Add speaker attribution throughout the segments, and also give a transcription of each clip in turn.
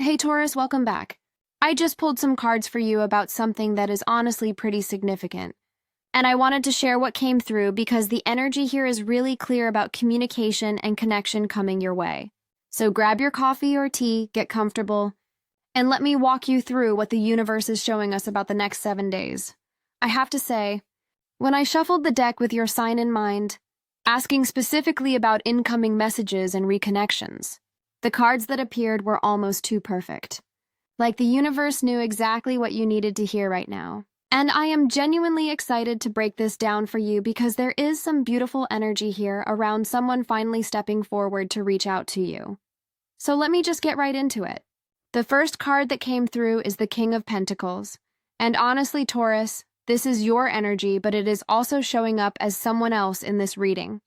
Speaker 1: Hey Taurus, welcome back. I just pulled some cards for you about something that is honestly pretty significant. And I wanted to share what came through because the energy here is really clear about communication and connection coming your way. So grab your coffee or tea, get comfortable, and let me walk you through what the universe is showing us about the next 7 days. I have to say, when I shuffled the deck with your sign in mind, asking specifically about incoming messages and reconnections, the cards that appeared were almost too perfect. Like the universe knew exactly what you needed to hear right now. And I am genuinely excited to break this down for you because there is some beautiful energy here around someone finally stepping forward to reach out to you. So let me just get right into it. The first card that came through is the King of Pentacles. And honestly, Taurus, this is your energy, but it is also showing up as someone else in this reading.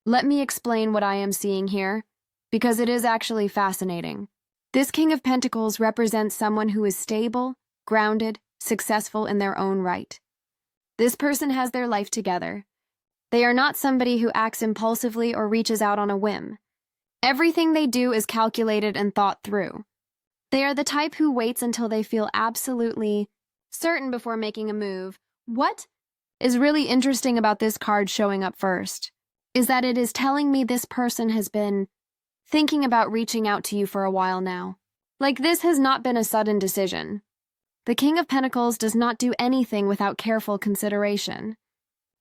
Speaker 1: Let me explain what I am seeing here, because it is actually fascinating. This King of Pentacles represents someone who is stable, grounded, successful in their own right. This person has their life together. They are not somebody who acts impulsively or reaches out on a whim. Everything they do is calculated and thought through. They are the type who waits until they feel absolutely certain before making a move. What is really interesting about this card showing up first is that it is telling me this person has been thinking about reaching out to you for a while now. Like, this has not been a sudden decision. The King of Pentacles does not do anything without careful consideration.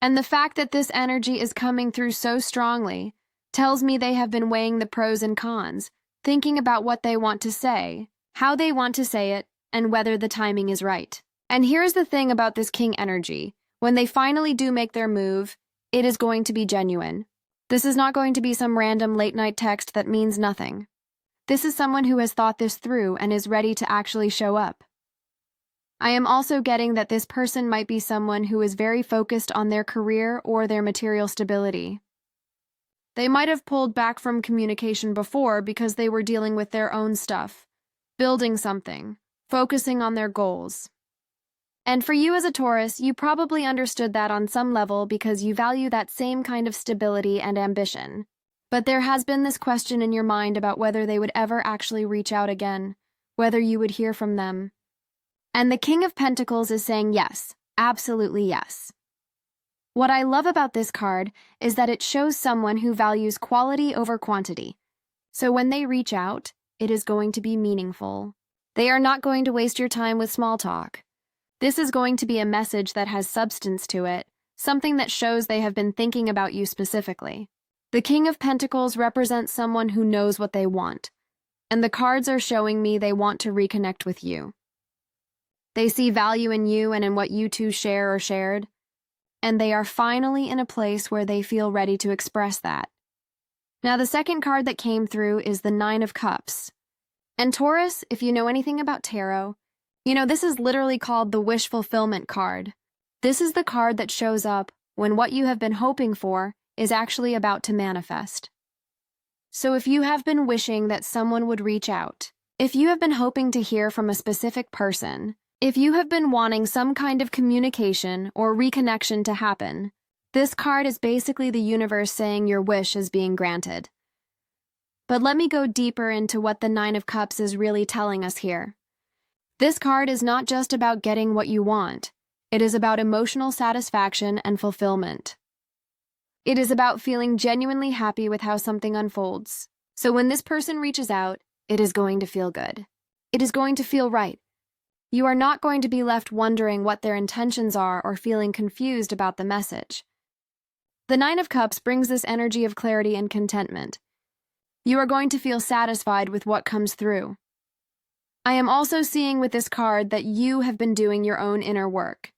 Speaker 1: And the fact that this energy is coming through so strongly tells me they have been weighing the pros and cons, thinking about what they want to say, how they want to say it, and whether the timing is right. And here's the thing about this King energy. When they finally do make their move, it is going to be genuine. This is not going to be some random late-night text that means nothing. This is someone who has thought this through and is ready to actually show up. I am also getting that this person might be someone who is very focused on their career or their material stability. They might have pulled back from communication before because they were dealing with their own stuff, building something, focusing on their goals. And for you as a Taurus, you probably understood that on some level because you value that same kind of stability and ambition. But there has been this question in your mind about whether they would ever actually reach out again, whether you would hear from them. And the King of Pentacles is saying yes, absolutely yes. What I love about this card is that it shows someone who values quality over quantity. So when they reach out, it is going to be meaningful. They are not going to waste your time with small talk. This is going to be a message that has substance to it, something that shows they have been thinking about you specifically. The King of Pentacles represents someone who knows what they want, and the cards are showing me they want to reconnect with you. They see value in you and in what you two share or shared, and they are finally in a place where they feel ready to express that. Now, the second card that came through is the Nine of Cups. And Taurus, if you know anything about tarot, this is literally called the wish fulfillment card. This is the card that shows up when what you have been hoping for is actually about to manifest. So if you have been wishing that someone would reach out, if you have been hoping to hear from a specific person, if you have been wanting some kind of communication or reconnection to happen, this card is basically the universe saying your wish is being granted. But let me go deeper into what the Nine of Cups is really telling us here. This card is not just about getting what you want. It is about emotional satisfaction and fulfillment. It is about feeling genuinely happy with how something unfolds. So when this person reaches out, it is going to feel good. It is going to feel right. You are not going to be left wondering what their intentions are or feeling confused about the message. The Nine of Cups brings this energy of clarity and contentment. You are going to feel satisfied with what comes through. I am also seeing with this card that you have been doing your own inner work.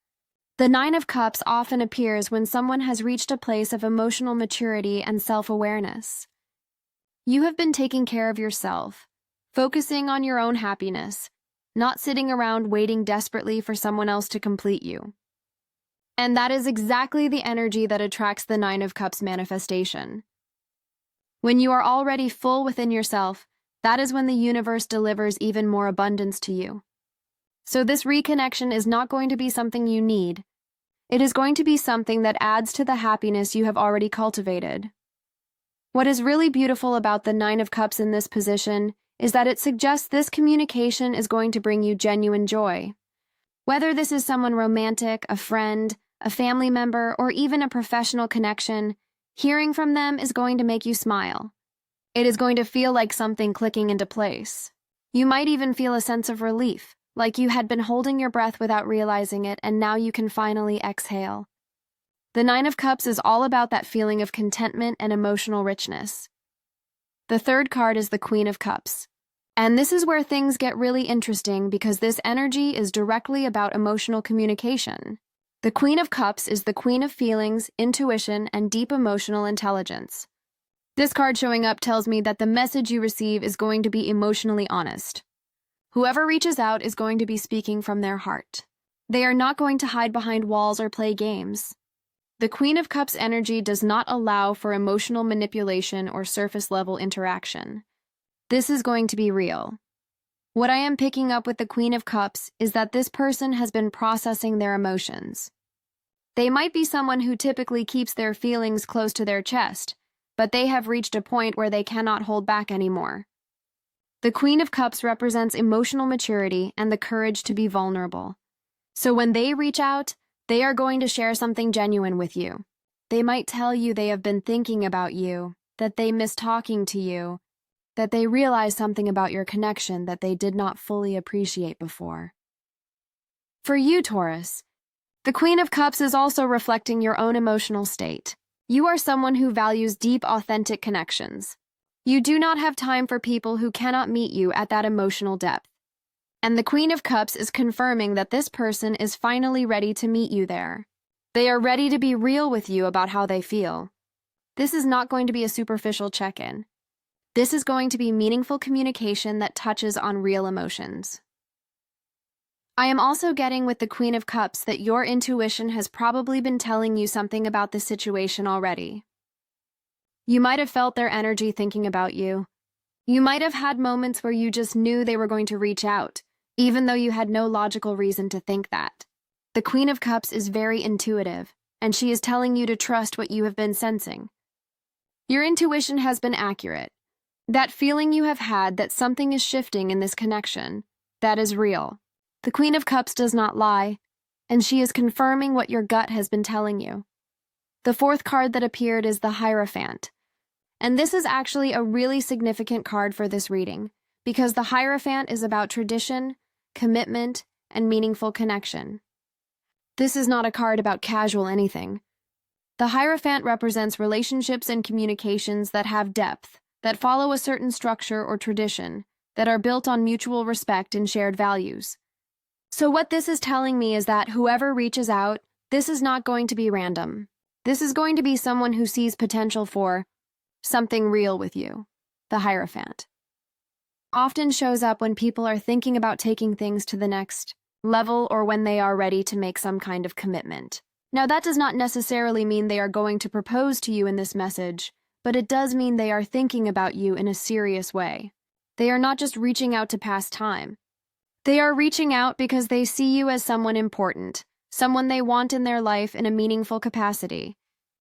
Speaker 1: The Nine of Cups often appears when someone has reached a place of emotional maturity and self-awareness. You have been taking care of yourself, focusing on your own happiness, not sitting around waiting desperately for someone else to complete you. And that is exactly the energy that attracts the Nine of Cups manifestation. When you are already full within yourself, that is when the universe delivers even more abundance to you. So this reconnection is not going to be something you need. It is going to be something that adds to the happiness you have already cultivated. What is really beautiful about the Nine of Cups in this position is that it suggests this communication is going to bring you genuine joy. Whether this is someone romantic, a friend, a family member, or even a professional connection, hearing from them is going to make you smile. It is going to feel like something clicking into place. You might even feel a sense of relief, like you had been holding your breath without realizing it, and now you can finally exhale. The Nine of Cups is all about that feeling of contentment and emotional richness. The third card is the Queen of Cups. And this is where things get really interesting because this energy is directly about emotional communication. The Queen of Cups is the queen of feelings, intuition, and deep emotional intelligence. This card showing up tells me that the message you receive is going to be emotionally honest. Whoever reaches out is going to be speaking from their heart. They are not going to hide behind walls or play games. The Queen of Cups energy does not allow for emotional manipulation or surface-level interaction. This is going to be real. What I am picking up with the Queen of Cups is that this person has been processing their emotions. They might be someone who typically keeps their feelings close to their chest, but they have reached a point where they cannot hold back anymore. The Queen of Cups represents emotional maturity and the courage to be vulnerable. So when they reach out, they are going to share something genuine with you. They might tell you they have been thinking about you, that they miss talking to you, that they realize something about your connection that they did not fully appreciate before. For you, Taurus, the Queen of Cups is also reflecting your own emotional state. You are someone who values deep, authentic connections. You do not have time for people who cannot meet you at that emotional depth. And the Queen of Cups is confirming that this person is finally ready to meet you there. They are ready to be real with you about how they feel. This is not going to be a superficial check-in. This is going to be meaningful communication that touches on real emotions. I am also getting with the Queen of Cups that your intuition has probably been telling you something about the situation already. You might have felt their energy thinking about you. You might have had moments where you just knew they were going to reach out, even though you had no logical reason to think that. The Queen of Cups is very intuitive, and she is telling you to trust what you have been sensing. Your intuition has been accurate. That feeling you have had that something is shifting in this connection, that is real. The Queen of Cups does not lie, and she is confirming what your gut has been telling you. The fourth card that appeared is the Hierophant. And this is actually a really significant card for this reading, because the Hierophant is about tradition, commitment, and meaningful connection. This is not a card about casual anything. The Hierophant represents relationships and communications that have depth, that follow a certain structure or tradition, that are built on mutual respect and shared values. So what this is telling me is that whoever reaches out, this is not going to be random. This is going to be someone who sees potential for something real with you. The Hierophant often shows up when people are thinking about taking things to the next level or when they are ready to make some kind of commitment. Now, that does not necessarily mean they are going to propose to you in this message, but it does mean they are thinking about you in a serious way. They are not just reaching out to pass time. They are reaching out because they see you as someone important, someone they want in their life in a meaningful capacity.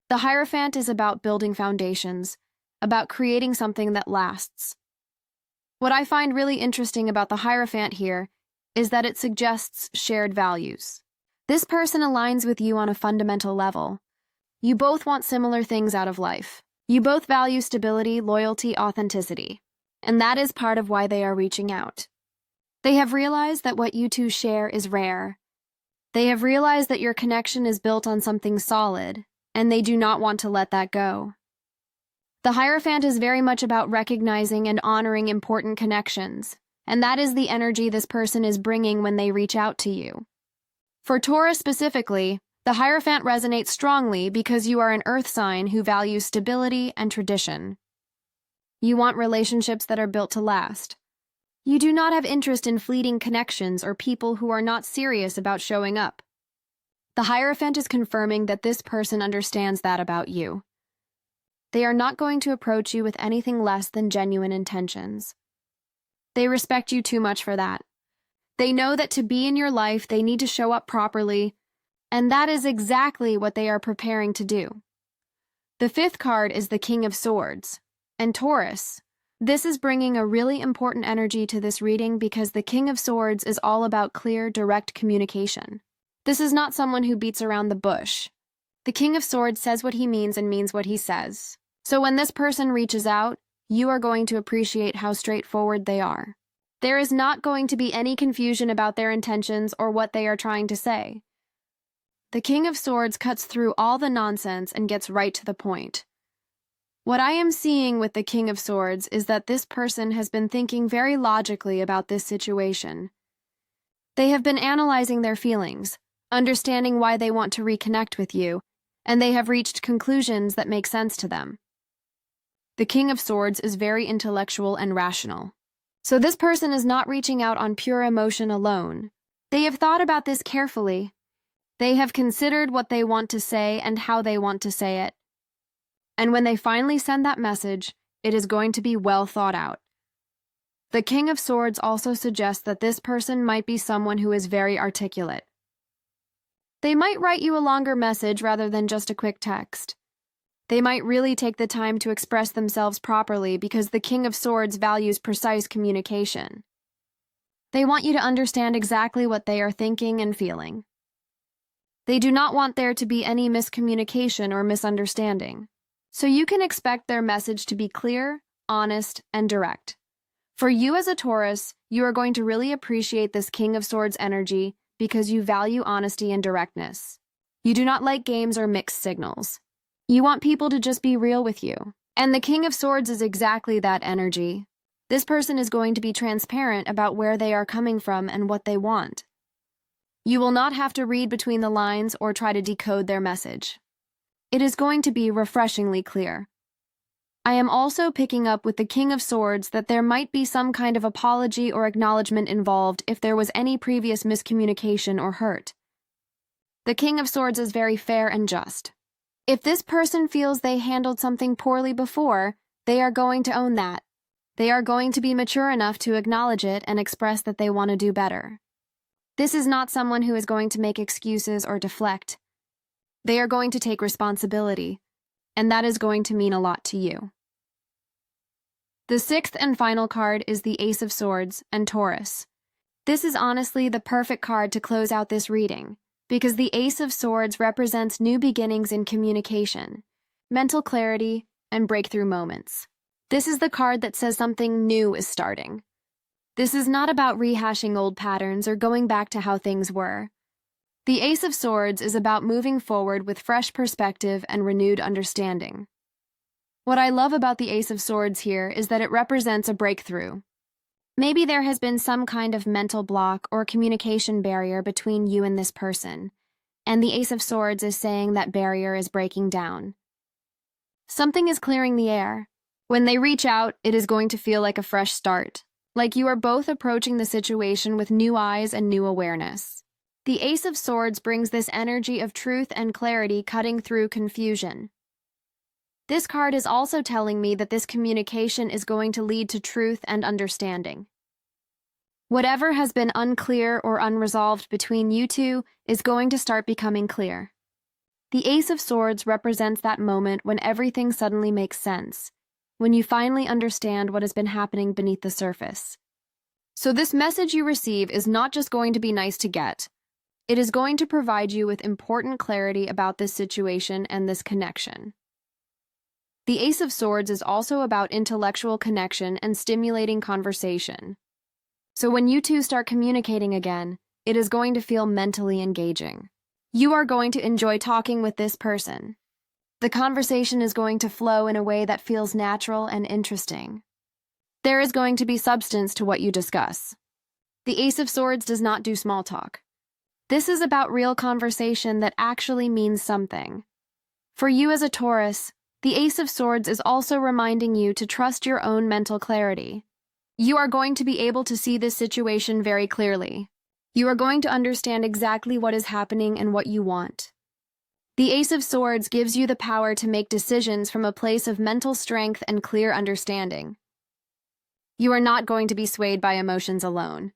Speaker 1: The Hierophant is about building foundations, about creating something that lasts. What I find really interesting about the Hierophant here is that it suggests shared values. This person aligns with you on a fundamental level. You both want similar things out of life. You both value stability, loyalty, authenticity. And that is part of why they are reaching out. They have realized that what you two share is rare. They have realized that your connection is built on something solid, and they do not want to let that go. The Hierophant is very much about recognizing and honoring important connections, and that is the energy this person is bringing when they reach out to you. For Taurus specifically, the Hierophant resonates strongly because you are an earth sign who values stability and tradition. You want relationships that are built to last. You do not have interest in fleeting connections or people who are not serious about showing up. The Hierophant is confirming that this person understands that about you. They are not going to approach you with anything less than genuine intentions. They respect you too much for that. They know that to be in your life, they need to show up properly, and that is exactly what they are preparing to do. The fifth card is the King of Swords, and Taurus, This is bringing a really important energy to this reading because the King of Swords is all about clear, direct communication. This is not someone who beats around the bush. The King of Swords says what he means and means what he says. So when this person reaches out, you are going to appreciate how straightforward they are. There is not going to be any confusion about their intentions or what they are trying to say. The King of Swords cuts through all the nonsense and gets right to the point. What I am seeing with the King of Swords is that this person has been thinking very logically about this situation. They have been analyzing their feelings, understanding why they want to reconnect with you, and they have reached conclusions that make sense to them. The King of Swords is very intellectual and rational. So this person is not reaching out on pure emotion alone. They have thought about this carefully. They have considered what they want to say and how they want to say it. And when they finally send that message, it is going to be well thought out. The King of Swords also suggests that this person might be someone who is very articulate. They might write you a longer message rather than just a quick text. They might really take the time to express themselves properly because the King of Swords values precise communication. They want you to understand exactly what they are thinking and feeling. They do not want there to be any miscommunication or misunderstanding. So you can expect their message to be clear, honest, and direct. For you as a Taurus, you are going to really appreciate this King of Swords energy because you value honesty and directness. You do not like games or mixed signals. You want people to just be real with you. And the King of Swords is exactly that energy. This person is going to be transparent about where they are coming from and what they want. You will not have to read between the lines or try to decode their message. It is going to be refreshingly clear. I am also picking up with the King of Swords that there might be some kind of apology or acknowledgement involved if there was any previous miscommunication or hurt. The King of Swords is very fair and just. If this person feels they handled something poorly before, they are going to own that. They are going to be mature enough to acknowledge it and express that they want to do better. This is not someone who is going to make excuses or deflect. They are going to take responsibility, and that is going to mean a lot to you. The sixth and final card is the Ace of Swords and Taurus. This is honestly the perfect card to close out this reading, because the Ace of Swords represents new beginnings in communication, mental clarity, and breakthrough moments. This is the card that says something new is starting. This is not about rehashing old patterns or going back to how things were. The Ace of Swords is about moving forward with fresh perspective and renewed understanding. What I love about the Ace of Swords here is that it represents a breakthrough. Maybe there has been some kind of mental block or communication barrier between you and this person, and the Ace of Swords is saying that barrier is breaking down. Something is clearing the air. When they reach out, it is going to feel like a fresh start, like you are both approaching the situation with new eyes and new awareness. The Ace of Swords brings this energy of truth and clarity cutting through confusion. This card is also telling me that this communication is going to lead to truth and understanding. Whatever has been unclear or unresolved between you two is going to start becoming clear. The Ace of Swords represents that moment when everything suddenly makes sense, when you finally understand what has been happening beneath the surface. So this message you receive is not just going to be nice to get. It is going to provide you with important clarity about this situation and this connection. The Ace of Swords is also about intellectual connection and stimulating conversation. So when you two start communicating again, it is going to feel mentally engaging. You are going to enjoy talking with this person. The conversation is going to flow in a way that feels natural and interesting. There is going to be substance to what you discuss. The Ace of Swords does not do small talk. This is about real conversation that actually means something. For you as a Taurus, the Ace of Swords is also reminding you to trust your own mental clarity. You are going to be able to see this situation very clearly. You are going to understand exactly what is happening and what you want. The Ace of Swords gives you the power to make decisions from a place of mental strength and clear understanding. You are not going to be swayed by emotions alone.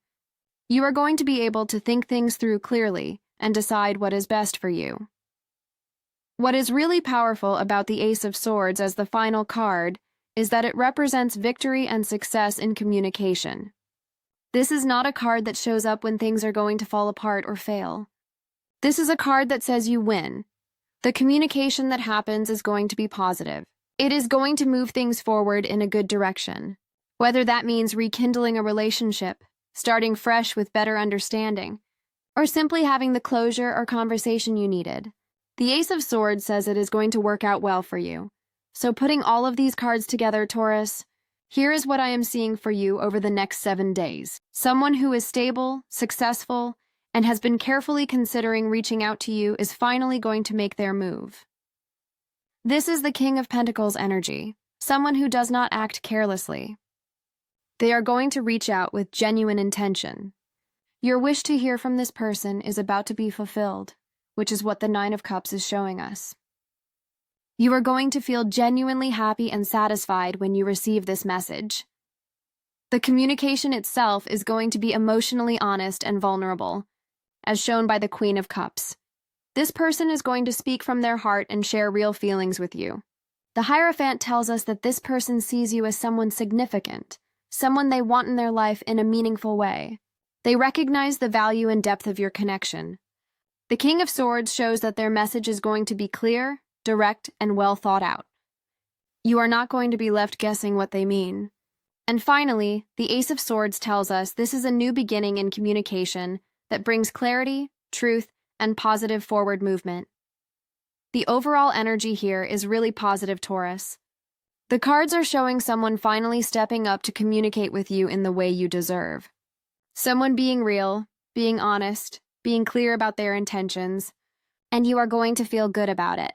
Speaker 1: You are going to be able to think things through clearly and decide what is best for you. What is really powerful about the Ace of Swords as the final card is that it represents victory and success in communication. This is not a card that shows up when things are going to fall apart or fail. This is a card that says you win. The communication that happens is going to be positive. It is going to move things forward in a good direction. Whether that means rekindling a relationship, starting fresh with better understanding, or simply having the closure or conversation you needed. The Ace of Swords says it is going to work out well for you. So putting all of these cards together, Taurus, here is what I am seeing for you over the next 7 days. Someone who is stable, successful, and has been carefully considering reaching out to you is finally going to make their move. This is the King of Pentacles energy, someone who does not act carelessly. They are going to reach out with genuine intention. Your wish to hear from this person is about to be fulfilled, which is what the Nine of Cups is showing us. You are going to feel genuinely happy and satisfied when you receive this message. The communication itself is going to be emotionally honest and vulnerable, as shown by the Queen of Cups. This person is going to speak from their heart and share real feelings with you. The Hierophant tells us that this person sees you as someone significant, someone they want in their life in a meaningful way. They recognize the value and depth of your connection. The King of Swords shows that their message is going to be clear, direct, and well thought out. You are not going to be left guessing what they mean. And finally, the Ace of Swords tells us this is a new beginning in communication that brings clarity, truth, and positive forward movement. The overall energy here is really positive, Taurus. The cards are showing someone finally stepping up to communicate with you in the way you deserve. Someone being real, being honest, being clear about their intentions, and you are going to feel good about it.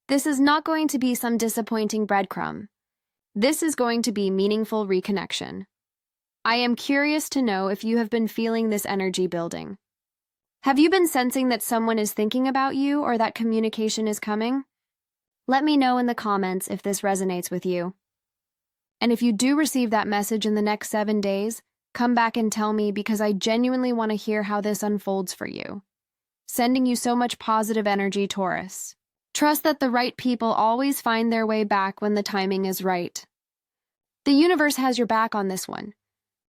Speaker 1: This is not going to be some disappointing breadcrumb. This is going to be meaningful reconnection. I am curious to know if you have been feeling this energy building. Have you been sensing that someone is thinking about you or that communication is coming? Let me know in the comments if this resonates with you. And if you do receive that message in the next 7 days, come back and tell me because I genuinely want to hear how this unfolds for you. Sending you so much positive energy, Taurus. Trust that the right people always find their way back when the timing is right. The universe has your back on this one.